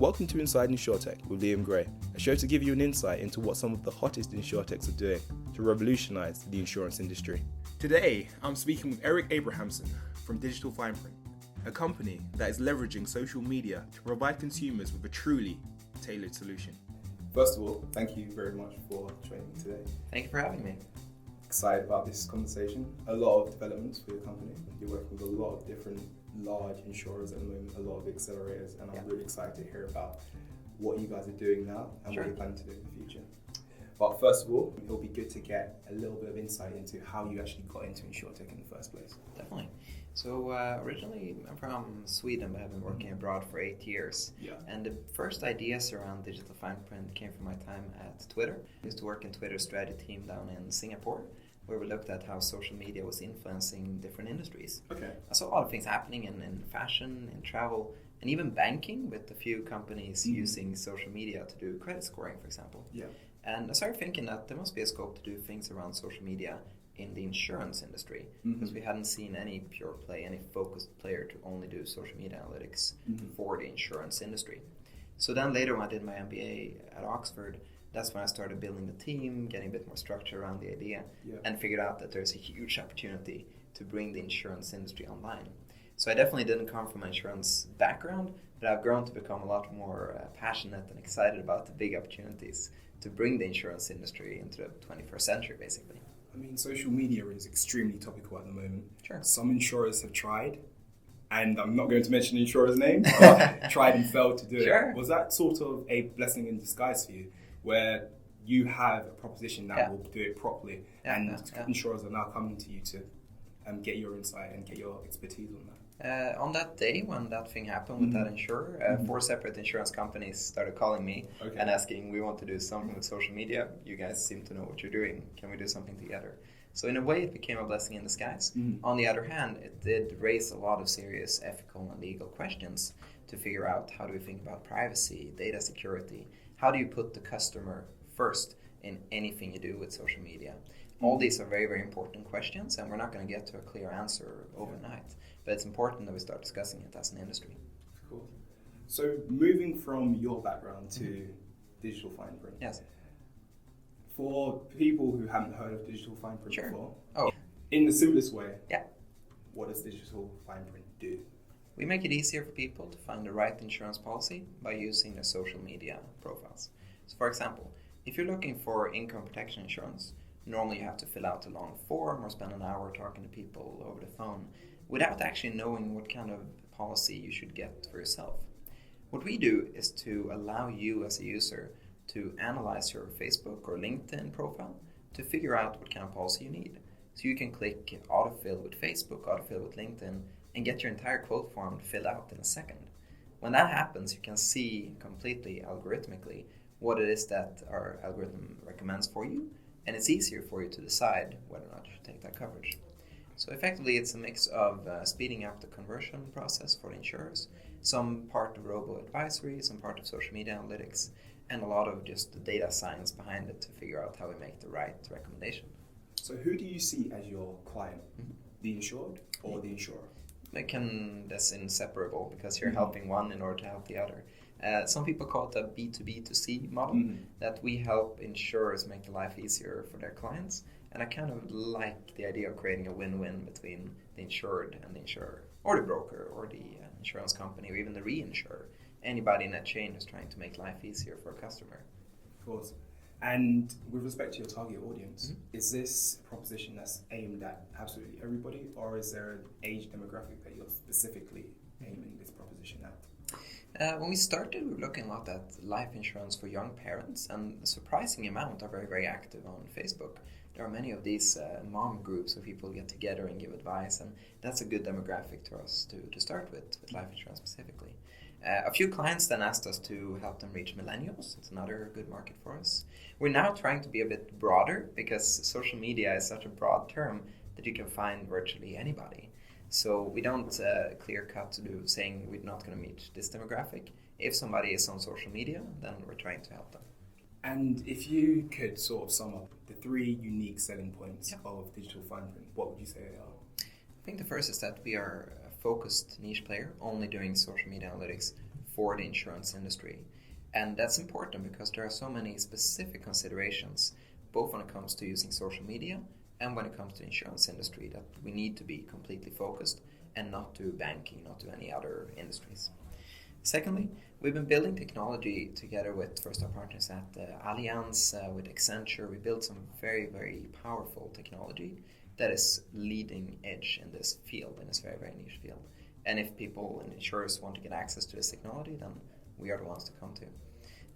Welcome to Inside InsurTech with Liam Gray, a show to give you an insight into what some of the hottest InsurTechs are doing to revolutionise the insurance industry. Today, I'm speaking with Erik Abrahamsson from Digital Fineprint, a company that is leveraging social media to provide consumers with a truly tailored solution. First of all, thank you very much for joining me today. Thank you for having me. Excited about this conversation. A lot of developments for your company. You're working with a lot of different large insurers at the moment, a lot of accelerators, and I'm really excited to hear about what you guys are doing now and what you're planning to do in the future. But first of all, it'll be good to get a little bit of insight into how you actually got into InsurTech in the first place. Definitely. So originally I'm from Sweden, but I've been working abroad for 8 years. Yeah. And the first ideas around Digital Fineprint came from my time at Twitter. I used to work in Twitter's strategy team down in Singapore, where we looked at how social media was influencing different industries. Okay. I saw a lot of things happening in fashion, in travel, and even banking, with a few companies using social media to do credit scoring, for example. Yeah. And I started thinking that there must be a scope to do things around social media in the insurance industry, because we hadn't seen any pure play, any focused player to only do social media analytics for the insurance industry. So then later when I did my MBA at Oxford, that's when I started building the team, getting a bit more structure around the idea, and figured out that there's a huge opportunity to bring the insurance industry online. So I definitely didn't come from an insurance background, but I've grown to become a lot more passionate and excited about the big opportunities to bring the insurance industry into the 21st century, basically. I mean, social media is extremely topical at the moment. Sure. Some insurers have tried, and I'm not going to mention the insurer's name, but tried and failed to do it. Was that sort of a blessing in disguise for you, where you have a proposition that will do it properly, and insurers are now coming to you to get your insight and get your expertise on that? On that day when that thing happened with that insurer, 4 separate insurance companies started calling me and asking, we want to do something with social media. You guys seem to know what you're doing. Can we do something together? So in a way, it became a blessing in disguise. On the other hand, it did raise a lot of serious ethical and legal questions to figure out, how do we think about privacy, data security? How do you put the customer first in anything you do with social media? All these are very, very important questions, and we're not going to get to a clear answer overnight. But it's important that we start discussing it as an industry. Cool. So moving from your background to Digital Fineprint. Yes. For people who haven't heard of Digital Fineprint before, Oh. in the simplest way, Yeah. what does Digital Fineprint do? We make it easier for people to find the right insurance policy by using their social media profiles. So for example, if you're looking for income protection insurance, normally you have to fill out a long form or spend an hour talking to people over the phone without actually knowing what kind of policy you should get for yourself. What we do is to allow you as a user to analyze your Facebook or LinkedIn profile to figure out what kind of policy you need. So you can click autofill with Facebook, autofill with LinkedIn, and get your entire quote form filled out in a second. When that happens, you can see completely algorithmically what it is that our algorithm recommends for you, and it's easier for you to decide whether or not you should take that coverage. So effectively, it's a mix of speeding up the conversion process for the insurers, some part of robo-advisory, some part of social media analytics, and a lot of just the data science behind it to figure out how we make the right recommendation. So who do you see as your client? The insured or the insurer? That's inseparable, because you're helping one in order to help the other. Some people call it a B2B2C model, that we help insurers make the life easier for their clients. And I kind of like the idea of creating a win-win between the insured and the insurer, or the broker, or the insurance company, or even the reinsurer. Anybody in that chain is trying to make life easier for a customer. Of course. And with respect to your target audience, is this a proposition that's aimed at absolutely everybody, or is there an age demographic that you're specifically aiming this proposition at? When we started, we were looking a lot at life insurance for young parents, and a surprising amount are very, very active on Facebook. There are many of these mom groups where people get together and give advice, and that's a good demographic to us to start with life insurance specifically. A few clients then asked us to help them reach millennials. It's another good market for us. We're now trying to be a bit broader, because social media is such a broad term that you can find virtually anybody. So we don't clear cut to do saying we're not going to meet this demographic. If somebody is on social media, then we're trying to help them. And if you could sort of sum up the 3 unique selling points of Digital Fineprint, what would you say they are? I think the first is that we are a focused niche player, only doing social media analytics for the insurance industry. And that's important because there are so many specific considerations, both when it comes to using social media and when it comes to the insurance industry, that we need to be completely focused and not do banking, not do any other industries. Secondly, we've been building technology together with first our partners at Allianz, with Accenture. We built some very, very powerful technology that is leading edge in this field, in this very, very niche field. And if people and insurers want to get access to this technology, then we are the ones to come to.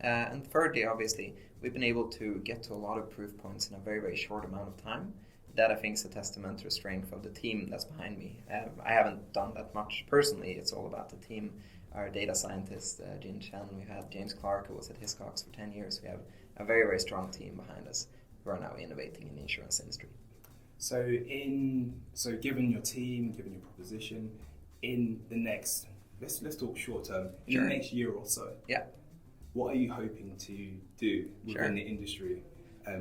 And thirdly, obviously, we've been able to get to a lot of proof points in a very, very short amount of time. That I think is a testament to the strength of the team that's behind me. I haven't done that much personally. It's all about the team. Our data scientist, Jin Chen, we had James Clark, who was at Hiscox for 10 years. We have a very, very strong team behind us who are now innovating in the insurance industry. So given your team, given your proposition, in the next, let's talk short term, in the next year or so, what are you hoping to do within the industry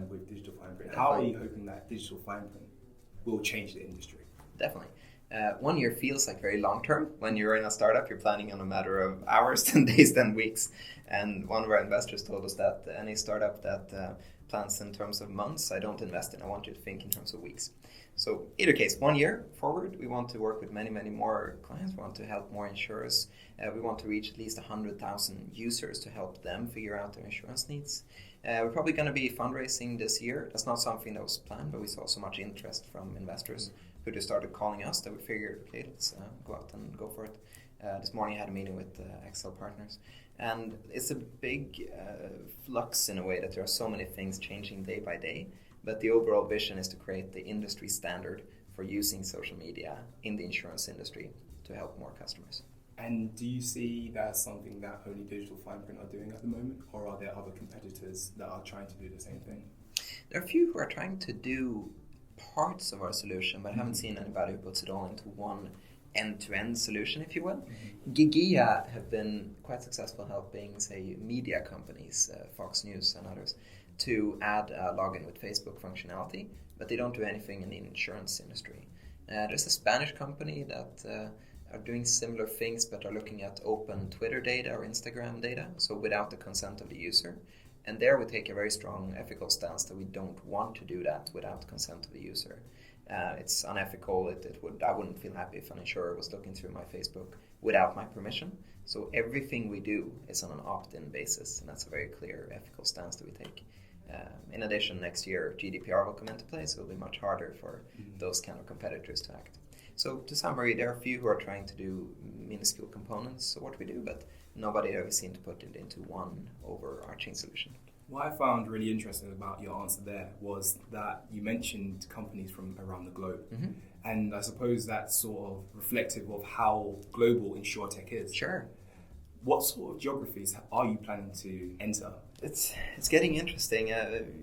with Digital Fineprint? How are you hoping that Digital Fineprint will change the industry? Definitely. 1 year feels like very long term. When you're in a startup, you're planning on a matter of hours, 10 days, 10 weeks. And one of our investors told us that any startup that plans in terms of months, I don't invest in. I want you to think in terms of weeks. So either case, 1 year forward, we want to work with many, many more clients. We want to help more insurers. We want to reach at least 100,000 users to help them figure out their insurance needs. We're probably going to be fundraising this year. That's not something that was planned, but we saw so much interest from investors who just started calling us that we figured, okay, let's go out and go for it. This morning I had a meeting with Excel partners. And it's a big flux in a way that there are so many things changing day by day. But the overall vision is to create the industry standard for using social media in the insurance industry to help more customers. And do you see that as something that only Digital Fineprint are doing at the moment, or are there other competitors that are trying to do the same thing? There are a few who are trying to do parts of our solution, but I haven't seen anybody who puts it all into one end-to-end solution, if you will. Gigia have been quite successful helping, say, media companies, Fox News and others, to add a login with Facebook functionality, but they don't do anything in the insurance industry. There's a Spanish company that are doing similar things, but are looking at open Twitter data or Instagram data, so without the consent of the user. And there we take a very strong ethical stance that we don't want to do that without consent of the user. It's unethical. I wouldn't feel happy if an insurer was looking through my Facebook without my permission. So everything we do is on an opt-in basis, and that's a very clear ethical stance that we take. In addition, next year GDPR will come into play, so it'll be much harder for those kind of competitors to act. So to summary, there are a few who are trying to do minuscule components of what we do, but nobody ever seemed to put it into one overarching solution. What I found really interesting about your answer there was that you mentioned companies from around the globe. And I suppose that's sort of reflective of how global InsurTech is. Sure. What sort of geographies are you planning to enter? It's getting interesting.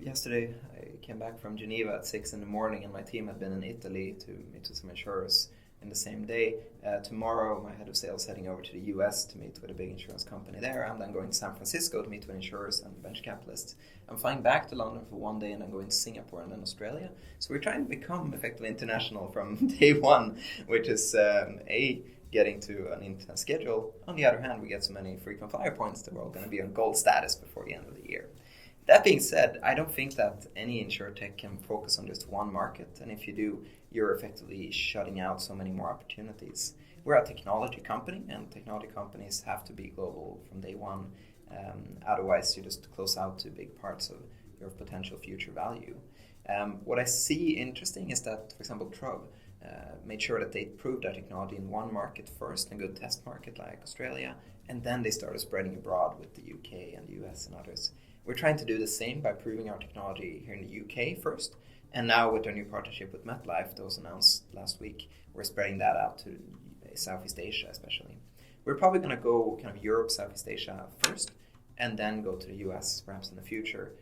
Yesterday I came back from Geneva at 6 a.m, and my team had been in Italy to meet with some insurers in the same day. Tomorrow my head of sales heading over to the US to meet with a big insurance company there. I'm then going to San Francisco to meet with insurers and venture capitalists. I'm flying back to London for 1 day and then going to Singapore and then Australia. So we're trying to become effectively international from day one, which is getting to an intense schedule. On the other hand, we get so many frequent flyer points that we're all going to be on gold status before the end of the year. That being said, I don't think that any InsurTech can focus on just one market. And if you do, you're effectively shutting out so many more opportunities. We're a technology company, and technology companies have to be global from day one. Otherwise, you just close out to big parts of your potential future value. What I see interesting is that, for example, Trove made sure that they proved their technology in one market first, a good test market like Australia, and then they started spreading abroad with the UK and the US and others. We're trying to do the same by proving our technology here in the UK first, and now with our new partnership with MetLife that was announced last week, we're spreading that out to Southeast Asia especially. We're probably going to go kind of Europe, Southeast Asia first, and then go to the US perhaps in the future,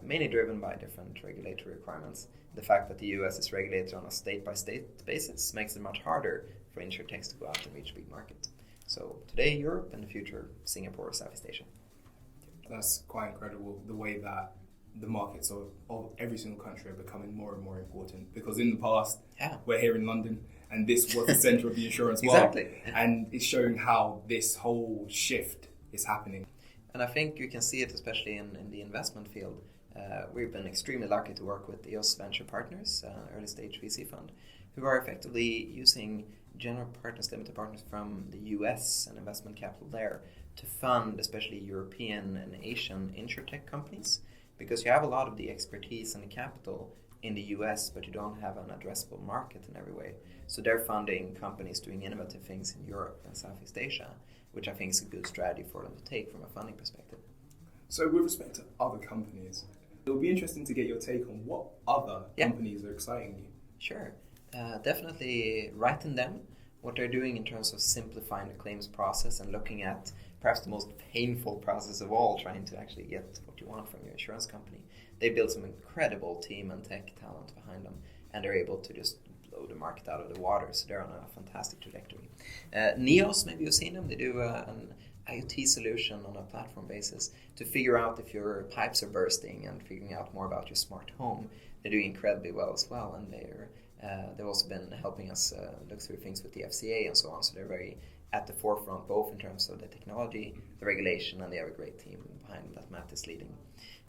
mainly driven by different regulatory requirements. The fact that the US is regulated on a state-by-state basis makes it much harder for InsurTechs to go out and reach a big market. So today Europe, in the future Singapore or Southeast Asia. That's quite incredible, the way that the markets of every single country are becoming more and more important. Because in the past, we're here in London, and this was the centre of the insurance world. Exactly. And it's showing how this whole shift is happening. And I think you can see it especially in the investment field. We've been extremely lucky to work with EOS Venture Partners, early stage VC fund, who are effectively using general partners, limited partners from the US and investment capital there to fund especially European and Asian InsurTech companies, because you have a lot of the expertise and the capital in the US, but you don't have an addressable market in every way. So they're funding companies doing innovative things in Europe and Southeast Asia, which I think is a good strategy for them to take from a funding perspective. So with respect to other companies, it will be interesting to get your take on what other companies are exciting you. Sure. Definitely writing them, what they're doing in terms of simplifying the claims process and looking at perhaps the most painful process of all, trying to actually get what you want from your insurance company. They built some incredible team and tech talent behind them, and they're able to just blow the market out of the water. So they're on a fantastic trajectory. Neos, maybe you've seen them. They do an IoT solution on a platform basis to figure out if your pipes are bursting and figuring out more about your smart home. They're doing incredibly well as well, and they've also been helping us look through things with the FCA and so on. So they're very at the forefront, both in terms of the technology, the regulation, and they have a great team behind them that Matt is leading.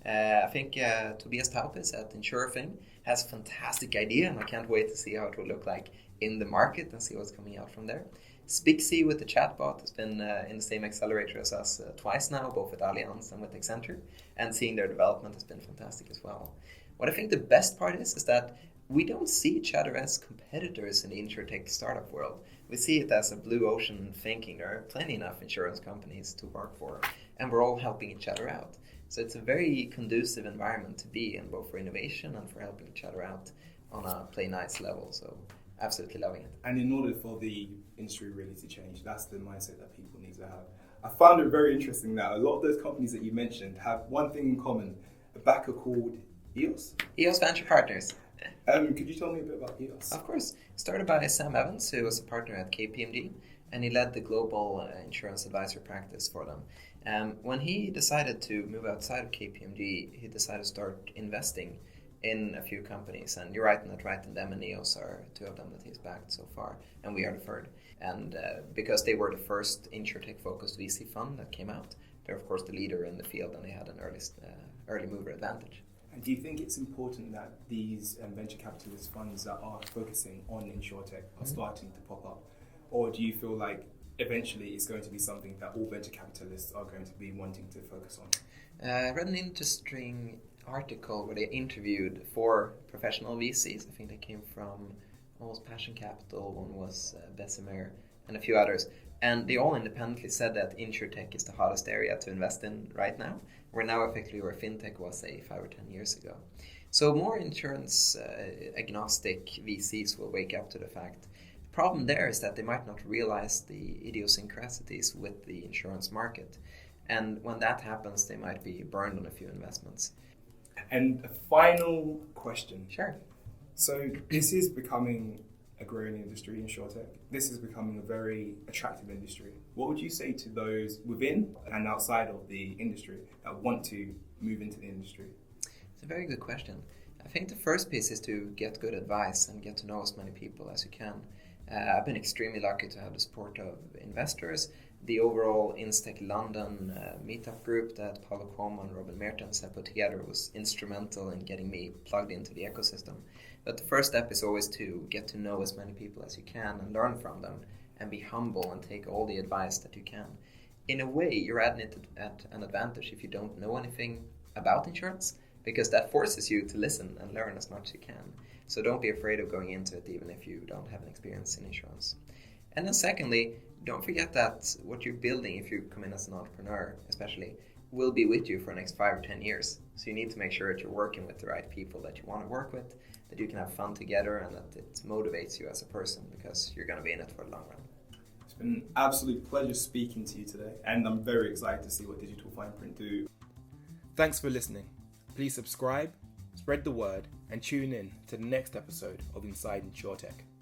I think Tobias Taupes at InsurTech has a fantastic idea, and I can't wait to see how it will look like in the market and see what's coming out from there. Spixie with the chatbot has been in the same accelerator as us twice now, both with Allianz and with Accenture, and seeing their development has been fantastic as well. What I think the best part is that we don't see each other as competitors in the InsurTech startup world. We see it as a blue ocean thinking. There are plenty enough insurance companies to work for, and we're all helping each other out. So it's a very conducive environment to be in, both for innovation and for helping each other out on a play nice level. So absolutely loving it. And in order for the industry really to change, that's the mindset that people need to have. I found it very interesting that a lot of those companies that you mentioned have one thing in common, a backer called EOS? EOS Venture Partners. Could you tell me a bit about EOS? Of course. Started by Sam Evans, who was a partner at KPMG, and he led the global insurance advisor practice for them. When he decided to move outside of KPMG, he decided to start investing in a few companies. And you're right in that, right? And them and EOS are two of them that he's backed so far, and we are the third. And because they were the first InsurTech-focused VC fund that came out, they're of course the leader in the field, and they had an early mover advantage. And do you think it's important that these venture capitalist funds that are focusing on InsurTech are starting to pop up? Or do you feel like eventually it's going to be something that all venture capitalists are going to be wanting to focus on? I read an interesting article where they interviewed 4 professional VCs. I think they came from almost Passion Capital, one was Bessemer, and a few others. And they all independently said that InsurTech is the hottest area to invest in right now. We're now effectively where fintech was, say, 5 or 10 years ago. So more insurance agnostic VCs will wake up to the fact. The problem there is that they might not realize the idiosyncrasies with the insurance market. And when that happens, they might be burned on a few investments. And a final question. Sure. So this is becoming a growing industry, InsurTech. This is becoming a very attractive industry. What would you say to those within and outside of the industry that want to move into the industry? It's a very good question. I think the first piece is to get good advice and get to know as many people as you can. I've been extremely lucky to have the support of investors. The overall InsurTech London meetup group that Paulo Cuomo and Robin Mertens have put together was instrumental in getting me plugged into the ecosystem. But the first step is always to get to know as many people as you can and learn from them and be humble and take all the advice that you can. In a way, you're at an advantage if you don't know anything about insurance, because that forces you to listen and learn as much as you can. So don't be afraid of going into it even if you don't have an experience in insurance. And then secondly, don't forget that what you're building, if you come in as an entrepreneur especially, will be with you for the next 5 or 10 years. So you need to make sure that you're working with the right people that you want to work with, that you can have fun together, and that it motivates you as a person, because you're going to be in it for the long run. It's been an absolute pleasure speaking to you today, and I'm very excited to see what Digital Fineprint do. Thanks for listening. Please subscribe, spread the word, and tune in to the next episode of Inside InsurTech.